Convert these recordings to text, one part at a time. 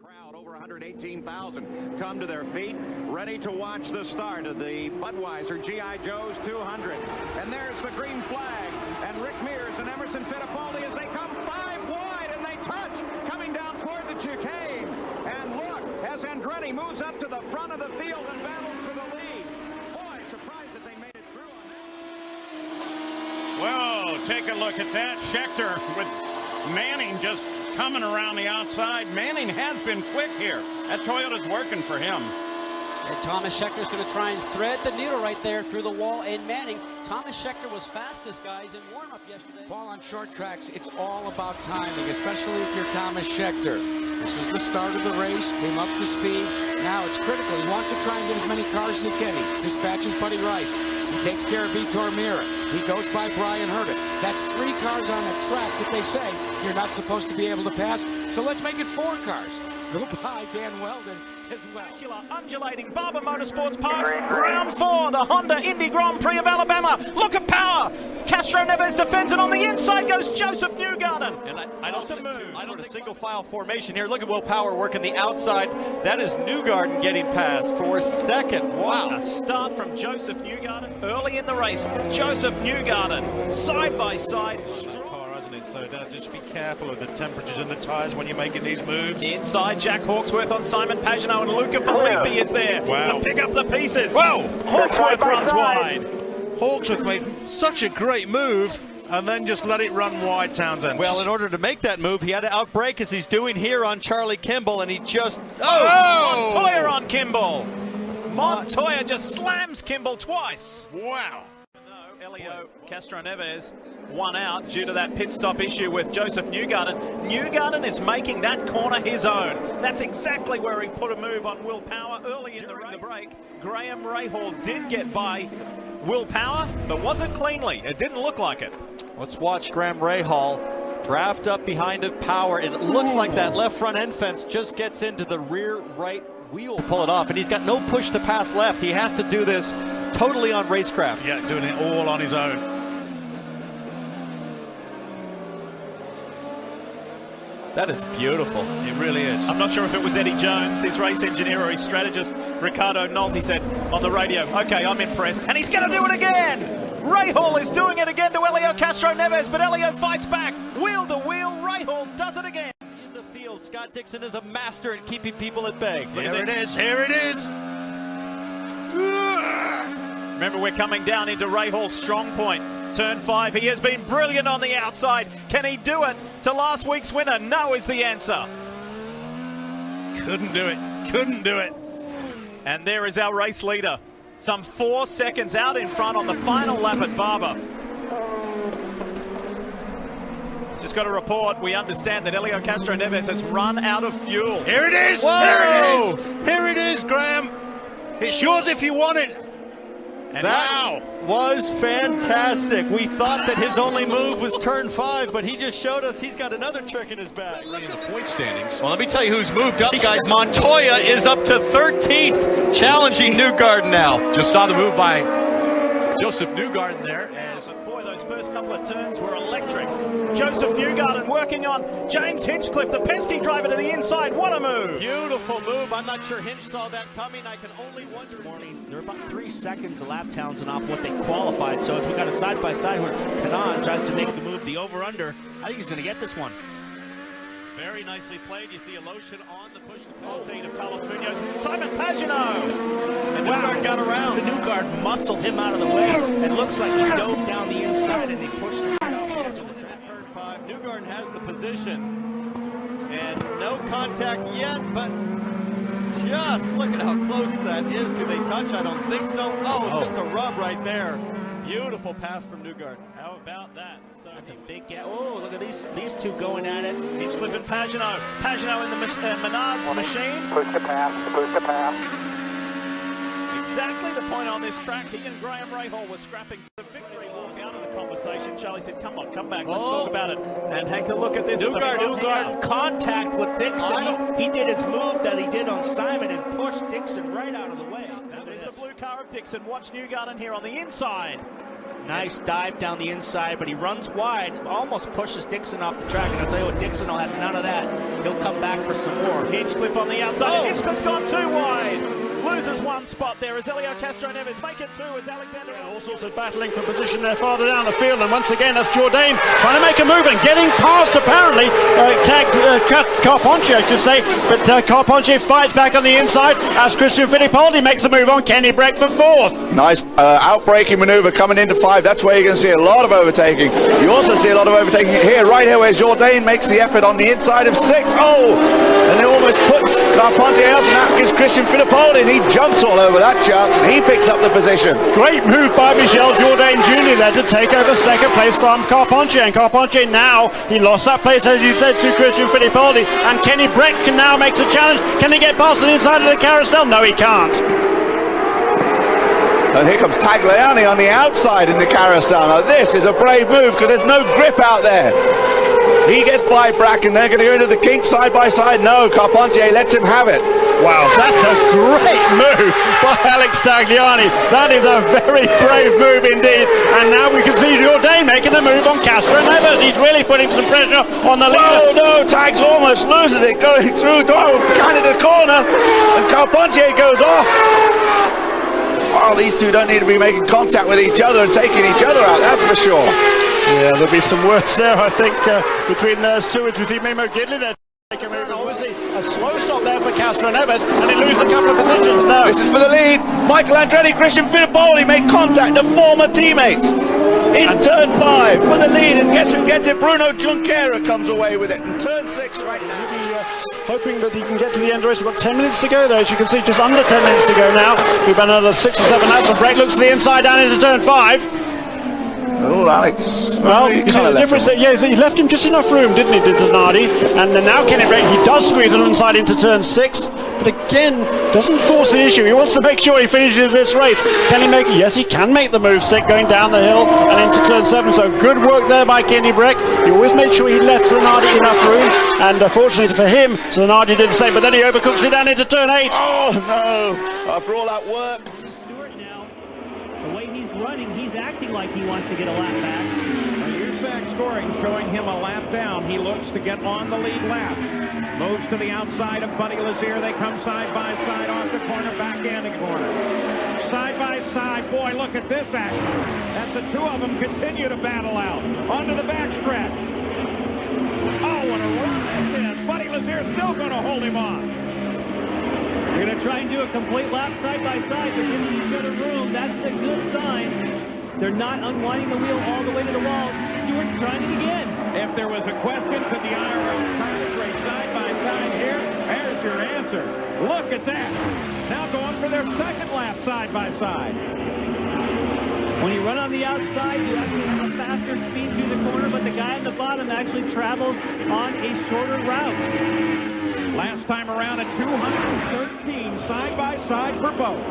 Crowd over 118,000 come to their feet, ready to watch the start of the Budweiser G.I. Joe's 200. And there's the green flag, and Rick Mears and Emerson Fittipaldi as they come 5 wide, and they touch, coming down toward the chicane. And look, as Andretti moves up to the front of the field and battles for the lead. Boy, surprised that they made it through on that. Well, take a look at that. Scheckter with Manning just coming around the outside. Manning has been quick here. That Toyota's working for him. And Thomas Schecter's going to try and thread the needle right there through the wall. And Manning, Thomas Scheckter was fastest, guys, in warm-up yesterday. Ball on short tracks, it's all about timing, especially if you're Thomas Scheckter. This was the start of the race, came up to speed. Now it's critical. He wants to try and get as many cars as he can. He dispatches Buddy Rice. He takes care of Vitor Mira. He goes by Brian Herta. That's 3 cars on a track that they say you're not supposed to be able to pass. So let's make it 4 cars. Go by Dan Weldon as well. Spectacular, undulating Barber Motorsports Park. Round 4, the Honda Indy Grand Prix of Alabama. Look at power. Castro Neves defends it. On the inside goes Joseph Newgarden. And I don't think single file formation here. Look at Will Power working the outside. That is Newgarden getting past for second. Wow. A start from Joseph Newgarden early in the race. Joseph Newgarden side by side. So just be careful of the temperatures in the tyres when you're making these moves. Inside, Jack Hawksworth on Simon Pagenaud, and Luca Filippi is there to pick up the pieces. Whoa! Hawksworth runs wide. Hawksworth made such a great move and then just let it run wide, Townsend. Well, in order to make that move, he had to outbrake as he's doing here on Charlie Kimball, and he just... Montoya on Kimball. Montoya just slams Kimball twice. Wow. Elio Castro Neves one out due to that pit stop issue with Joseph Newgarden. Newgarden is making that corner his own. That's exactly where he put a move on Will Power early in the break. Graham Rahal did get by Will Power, but wasn't cleanly. It didn't look like it. Let's watch Graham Rahal draft up behind it. Power. It looks like that left front end fence just gets into the rear right wheel. Pull it off, and he's got no push to pass left. He has to do this totally on racecraft. Yeah, doing it all on his own. That is beautiful. It really is. I'm not sure if it was Eddie Jones, his race engineer or his strategist, Ricardo Nolte, said on the radio, okay, I'm impressed. And he's going to do it again. Rahal is doing it again to Elio Castro Neves, but Elio fights back. Wheel to wheel, Rahal does it again. In the field, Scott Dixon is a master at keeping people at bay. Here it is. Here it is. Remember, we're coming down into Rahal's strong point. Turn 5, he has been brilliant on the outside. Can he do it to last week's winner? No is the answer. Couldn't do it. Couldn't do it. And there is our race leader. Some 4 seconds out in front on the final lap at Barber. Just got a report. We understand that Elio Castro Neves has run out of fuel. Here it is. Whoa! Here it is. Here it is, Graham. It's yours if you want it. And that was fantastic. We thought that his only move was turn 5, but he just showed us he's got another trick in his bag. Look at the point standings. Well, let me tell you who's moved up, guys. Montoya is up to 13th, challenging Newgarden now. Just saw the move by Joseph Newgarden there. But boy, those first couple of turns were electric. Joseph Newgarden working on James Hinchcliffe, the Penske driver, to the inside. What a move! Beautiful move. I'm not sure Hinch saw that coming. I can only wonder. This morning, they're about 3 seconds a lap, Townsend, off what they qualified. So as we got a side-by-side where Kanan tries to make the move, the over-under, I think he's going to get this one. Very nicely played. You see a lotion on the push to Penalty of Carlos Munoz. Simon Pagenaud! And Newgarden got around. The Newgarden muscled him out of the way. It looks like he dove down the inside and he pushed him right off the edge of the track. Turn 5. Newgarden has the position. And no contact yet, but just look at how close that is. Do they touch? I don't think so. Oh, just a rub right there. Beautiful pass from Newgarden. How about that? So that's a big gap. Oh, look at these two going at it. Hinchcliffe and Pagenaud. Pagenaud in the Menard's machine. Push the pass. Exactly the point on this track. He and Graham Rahal were scrapping the victory walk out of the conversation. Charlie said, come on, come back, let's talk about it. And take a look at this. Newgarden contact with Dixon. He did his move that he did on Simon and pushed Dixon right out of the way. That is the blue car of Dixon. Watch Newgarden here on the inside. Nice dive down the inside, but he runs wide, almost pushes Dixon off the track. And I'll tell you what, Dixon will have none of that. He'll come back for some more. Hinchcliffe on the outside. Hinchcliffe's gone too wide. Loses one spot there as Elio Castro-Neves make it two as Alexander. All sorts of battling for position there farther down the field, and once again that's Jourdain trying to make a move and getting past apparently Carponche, I should say, but Carponche fights back on the inside as Christian Fittipaldi makes the move on Kenny Breck for fourth. Nice outbraking maneuver coming into 5. That's where you're going to see a lot of overtaking. You also see a lot of overtaking here, right here, where Jourdain makes the effort on the inside of 6. Oh, and it almost puts Carponche out, and that gives Christian Fittipaldi, and he jumps all over that chance, and he picks up the position. Great move by Michel Jourdain Jr. there to take over second place from Carponche, and Carponche now, he lost that place, as you said, to Christian Fittipaldi, and Kenny Breck can now make the challenge. Can he get past the inside of the carousel? No, he can't. And here comes Tagliani on the outside in the carousel. Now this is a brave move because there's no grip out there. He gets by Bracken. They're going to go into the kink side by side. No, Carponche lets him have it. Wow, that's a great move by Alex Tagliani. That is a very brave move indeed. And now we can see Jourdain making the move on Castro-Neves. He's really putting some pressure on the leader. Oh no, Tags almost loses it going through kind of the corner, and Carponche goes off. Well, these two don't need to be making contact with each other and taking each other out, that's for sure. Yeah, there'll be some words there, I think, between those two. As we see Memo Gidley there. Obviously, a slow stop there for Castro-Neves, and he loses a couple of positions now. This is for the lead. Michael Andretti, Christian Fittipaldi make contact, the former teammates. In turn 5 for the lead, and guess who gets it? Bruno Junqueira comes away with it in turn 6 right now. Hoping that he can get to the end of the race. We've got 10 minutes to go, though. As you can see, just under 10 minutes to go now. We've got another 6 or 7 laps, and Breck looks to the inside down into turn 5. Oh, Alex. Well, you see the difference there. Yeah, he left him just enough room, didn't he, Donardi? And now Kenny Breck, he does squeeze on inside into turn 6, but again, doesn't force the issue. He wants to make sure he finishes this race. Can he make? Yes, he can make the move stick going down the hill and into turn 7. So good work there by Kenny Breck. He always made sure he left Donardi enough room, and fortunately for him, Donardi did the same. But then he overcooks it down into turn 8. Oh no! After all that work. Running, he's acting like he wants to get a lap back. Here's back scoring, showing him a lap down. He looks to get on the lead lap. Moves to the outside of Buddy Lazier. They come side by side off the corner, back in the corner. Side by side. Boy, look at this action. As the two of them continue to battle out. Onto the backstretch. Oh, what a run this is. Buddy Lazier still going to hold him on. They're going to try and do a complete lap side by side. They're giving each other room. That's the good sign. They're not unwinding the wheel all the way to the wall. Stewart's trying it again. If there was a question, could the IRL cars race side by side here? There's your answer. Look at that. Now going for their second lap side by side. When you run on the outside, you actually have a faster speed through the corner, but the guy at the bottom actually travels on a shorter route. Last time around at 213 side by side for both.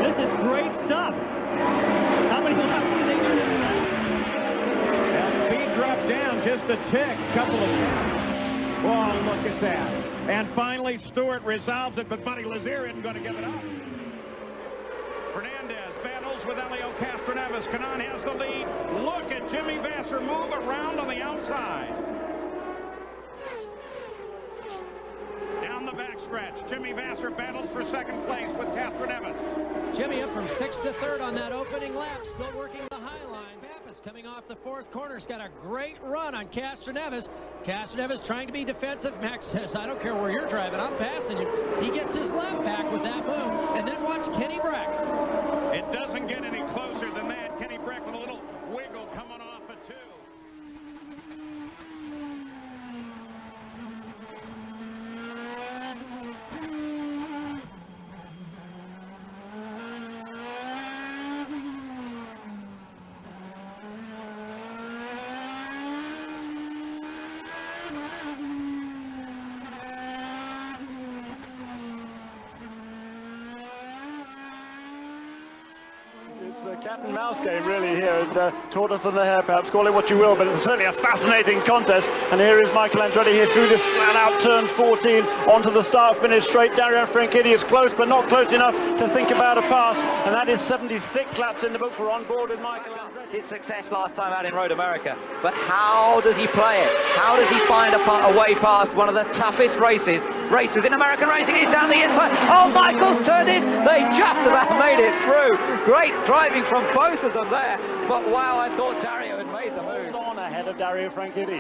This is great stuff. How many laps do they do this time? And speed dropped down just a tick, couple of laps. Oh, look at that. And finally, Stewart resolves it, but Buddy Lazier isn't going to give it up. Fernandez battles with Elio Castro-Neves. Canan has the lead. Look at Jimmy Vasser move around on the outside. Down the backstretch, Jimmy Vasser battles for second place with Castro-Neves. Jimmy up from 6th to 3rd on that opening lap, still working the high line. Pappas coming off the 4th corner, has got a great run on Castro-Neves. Castro-Neves trying to be defensive. Max says, I don't care where you're driving, I'm passing you. He gets his lap back with that move, and then watch Kenny Breck. It doesn't get any closer than that. Kenny Breck with a little wiggle coming off a 2. Cat and mouse game really here, and tortoise and the hare perhaps, call it what you will, but it's certainly a fascinating contest. And here is Michael Andretti here through this flat out turn 14 onto the start finish straight. Dario Franchitti is close, but not close enough to think about a pass, and that is 76 laps in the books. We're on board with Michael Andretti. His success last time out in Road America, but how does he play it? How does he find a way past one of the toughest racers in American racing? He's down the inside. Oh, Michael's turned in. They just about made it through. Great driving from both of them there, but wow, I thought Dario had made the move. On ahead of Dario Franchitti.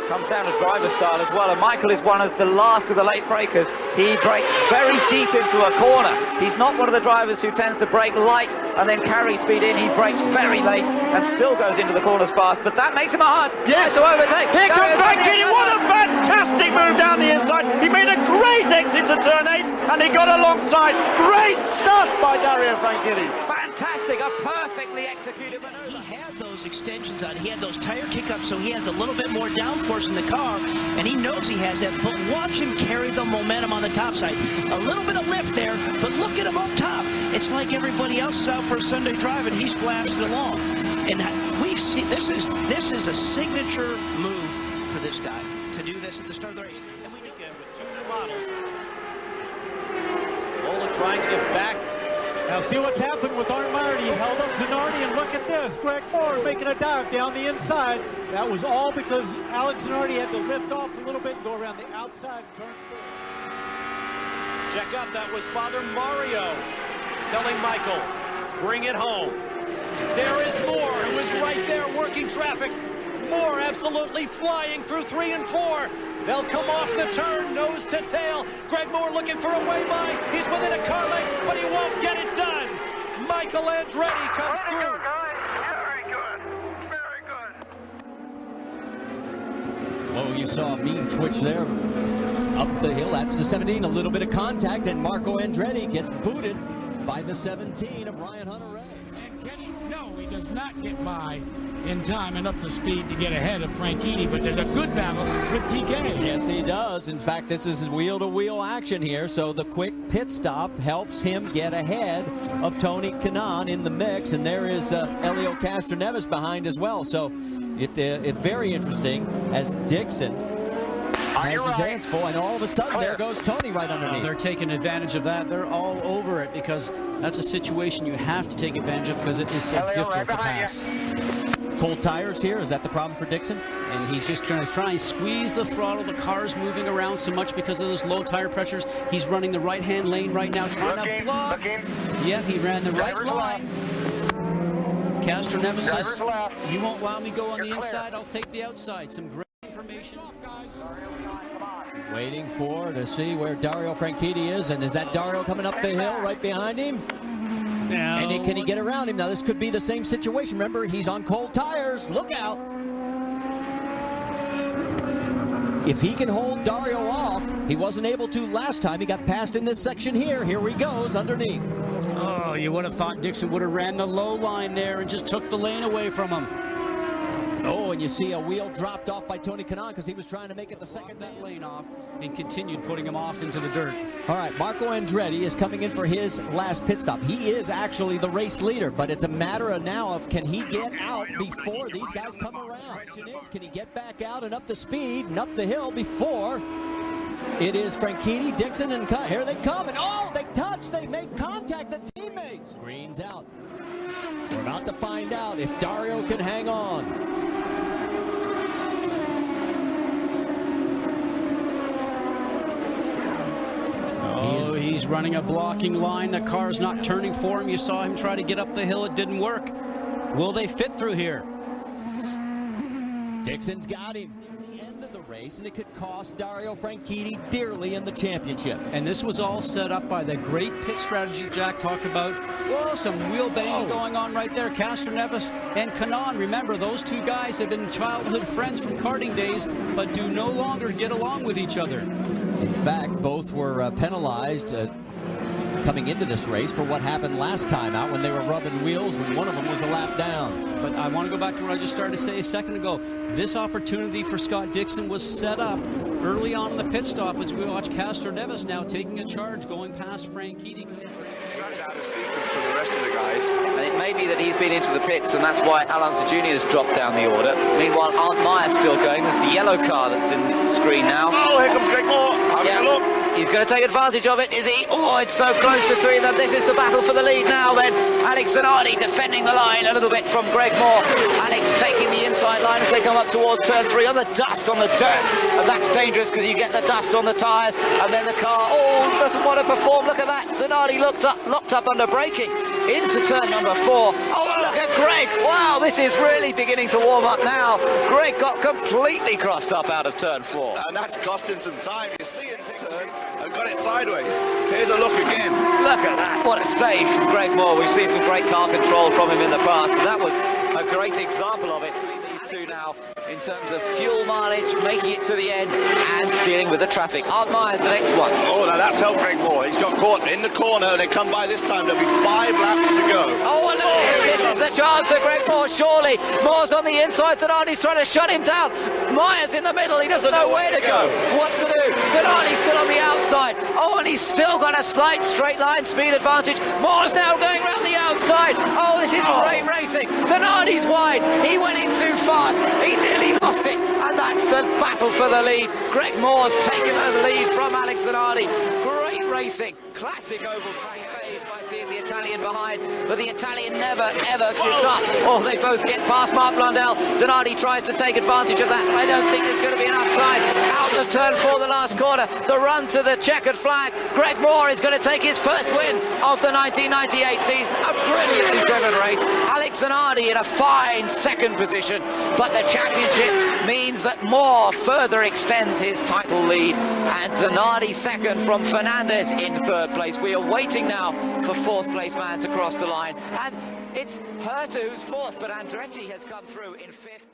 Comes down to driver style as well, and Michael is one of the last of the late breakers. He brakes very deep into a corner. He's not one of the drivers who tends to brake light and then carry speed in. He brakes very late and still goes into the corners fast, but that makes him a hard to overtake. Here comes Franchitti. What a fantastic move down the inside. He made a great exit to turn 8, and he got alongside. Great stuff by Dario Franchitti. Fantastic, a perfectly executed maneuver. He had those extensions on. He had those tire kick-ups, so he has a little bit more downforce in the car, and he knows he has that, but watch him carry the momentum on the top side. A little bit of lift there, but look at him up top. It's like everybody else is out for a Sunday drive, and he's blasted along. And we've seen, this is a signature move for this guy, to do this at the start of the race. And we begin with 2 new models. Lola trying to get back. Now see what's happened with Armardi. He held up Zanardi, and look at this. Greg Moore making a dive down the inside. That was all because Alex Zanardi had to lift off a little bit and go around the outside and turn 4. Check out, that was Father Mario telling Michael, bring it home. There is Moore, who is right there working traffic. Moore absolutely flying through 3 and 4. They'll come off the turn, nose to tail. Greg Moore looking for a way by. He's within a car length, but he won't get it done. Michael Andretti comes through. Very good. Very good. Oh, you saw a mean twitch there. Up the hill, that's the 17. A little bit of contact, and Marco Andretti gets booted by the 17 of Ryan Hunter-Reay. And Kenny, no, he does not get by in time and up to speed to get ahead of Franchitti, but there's a good battle with TK. Yes, he does. In fact, this is wheel-to-wheel action here, so the quick pit stop helps him get ahead of Tony Kanaan in the mix, and there is Elio Castroneves behind as well. So it's very interesting as Dixon has his hands full, and all of a sudden there goes Tony right underneath. They're taking advantage of that. They're all over it because that's a situation you have to take advantage of because it is so difficult to pass. Cold tires here, is that the problem for Dixon? And he's just going to try and squeeze the throttle. The car's moving around so much because of those low tire pressures. He's running the right-hand lane right now, trying to block. Yep, he ran the right line. Castroneves says, you won't allow me to go on the inside, I'll take the outside. Some great information. Waiting to see where Dario Franchitti is, and is that Dario coming up the hill right behind him? Now, and can he get around him? Now this could be the same situation. Remember, he's on cold tires. Look out. If he can hold Dario off, he wasn't able to last time. He got passed in this section here. Here he goes underneath. Oh, you would have thought Dixon would have ran the low line there and just took the lane away from him. Oh, and you see a wheel dropped off by Tony Kanaan because he was trying to make it the second that lane off and continued putting him off into the dirt. All right, Marco Andretti is coming in for his last pit stop. He is actually the race leader, but it's a matter of now of can he get out before these guys come around. The question is, can he get back out and up the speed and up the hill before it is Franchitti, Dixon, and here they come. And oh, they touch, they make contact, the teammates. Green's out. We're about to find out if Dario can hang on. Oh, he's running a blocking line. The car's not turning for him. You saw him try to get up the hill. It didn't work. Will they fit through here? Dixon's got him near the end of the race, and it could cost Dario Franchitti dearly in the championship. And this was all set up by the great pit strategy Jack talked about. Whoa, some wheel banging going on right there. Castroneves and Kanaan. Remember, those two guys have been childhood friends from karting days, but do no longer get along with each other. In fact, both were penalized. coming into this race for what happened last time out when they were rubbing wheels when one of them was a lap down. But I want to go back to what I just started to say a second ago. This opportunity for Scott Dixon was set up early on in the pit stop as we watch Castroneves now taking a charge going past Franchitti. Out of sequence for the rest of the guys. And it may be that he's been into the pits, and that's why Alonso Jr. has dropped down the order. Meanwhile, Arndt Meyer's still going. There's the yellow car that's in the screen now. Oh, here comes Greg Moore. Having a look. He's going to take advantage of it, is he? Oh, it's so close between them. This is the battle for the lead now then. Alex Zanardi defending the line a little bit from Greg Moore. Alex taking the inside line as they come up towards turn 3 on the dust on the dirt. And that's dangerous because you get the dust on the tyres and then the car, doesn't want to perform. Look at that. Zanardi locked up under braking into turn number 4. Oh, look at Greg. Wow, this is really beginning to warm up now. Greg got completely crossed up out of turn 4. And that's costing some time. You see it turn and got it sideways. Here's a look again. Look at that. What a save from Greg Moore. We've seen some great car control from him in the past. And that was a great example of it. These two now in terms of fuel mileage, making it to the end and dealing with the traffic. Arndt Meyer's the next one. Oh, now that's helped Greg Moore. He's got caught in the corner. They come by this time. There'll be 5 laps to go. Oh, and this is the chance for Greg Moore, surely. Moore's on the inside. Zanardi's trying to shut him down. Meyer's in the middle. He doesn't know where to go. What to do? Zanardi's still on the outside. Oh, and he's still got a slight straight line speed advantage. Moore's now going around the outside. Oh, this is great racing. Zanardi's wide. He went in too fast. He nearly lost it. And that's the battle for the lead. Greg Moore's taken the lead from Alex Zanardi. Great racing. Classic oval track phase by seeing the Italian behind. But the Italian never, ever gives up. Oh, they both get past Mark Blundell. Zanardi tries to take advantage of that. I don't think there's going to be enough time. Out of turn 4, the last corner. The run to the checkered flag. Greg Moore is going to take his first win of the 1998 season. A brilliantly driven race. Alex Zanardi in a fine second position. But the championship means that Moore further extends his title lead. And Zanardi second from Fernandez in third place. We are waiting now for 4th place man to cross the line. And it's Herta who's 4th, but Andretti has come through in 5th.